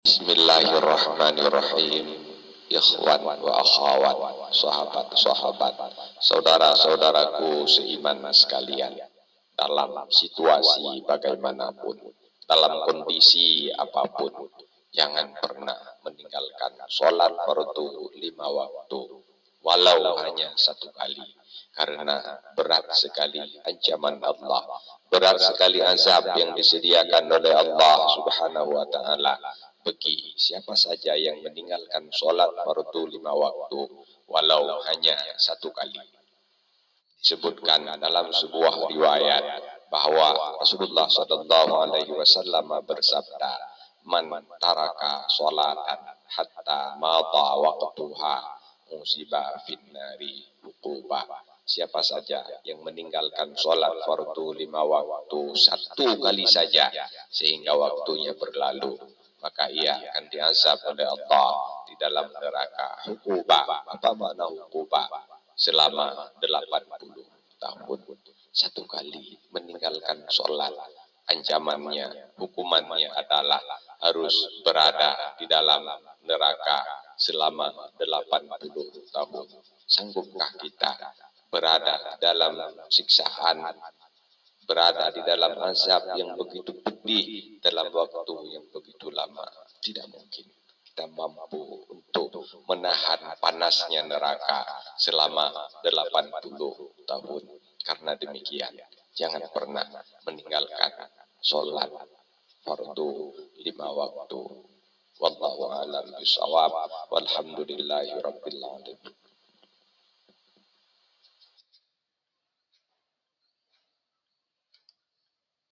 Bismillahirrahmanirrahim. Ikhwan wa akhwat, sahabat-sahabat, saudara-saudaraku seiman sekalian, dalam situasi bagaimanapun, dalam kondisi apapun, jangan pernah meninggalkan sholat fardu 5 waktu, walau hanya 1 kali, karena berat sekali ancaman Allah, berat sekali azab yang disediakan oleh Allah Subhanahu wa Ta'ala bagi siapa saja yang meninggalkan sholat fardu 5 waktu walau hanya 1 kali. Disebutkan dalam sebuah riwayat bahwa Rasulullah Sallallahu Alaihi Wasallam bersabda, "Man taraka sholatan hatta mata waqtuha musiba finnari uquba." Siapa saja yang meninggalkan sholat fardu 5 waktu 1 kali saja sehingga waktunya berlalu, maka ia akan diazab oleh Allah di dalam neraka. Hukuba, apa makna hukuba? Selama 80 tahun. 1 kali meninggalkan sholat, ancamannya, hukumannya adalah harus berada di dalam neraka selama 80 tahun. Sanggupkah kita berada dalam siksaan, berada di dalam azab yang begitu pedih dalam waktu yang begitu lama? Tidak mungkin kita mampu untuk menahan panasnya neraka selama 80 tahun. Karena demikian, jangan pernah meninggalkan sholat fardu 5 waktu. Wallahu a'lam bishawab. Walhamdulillahi rabbil alamin.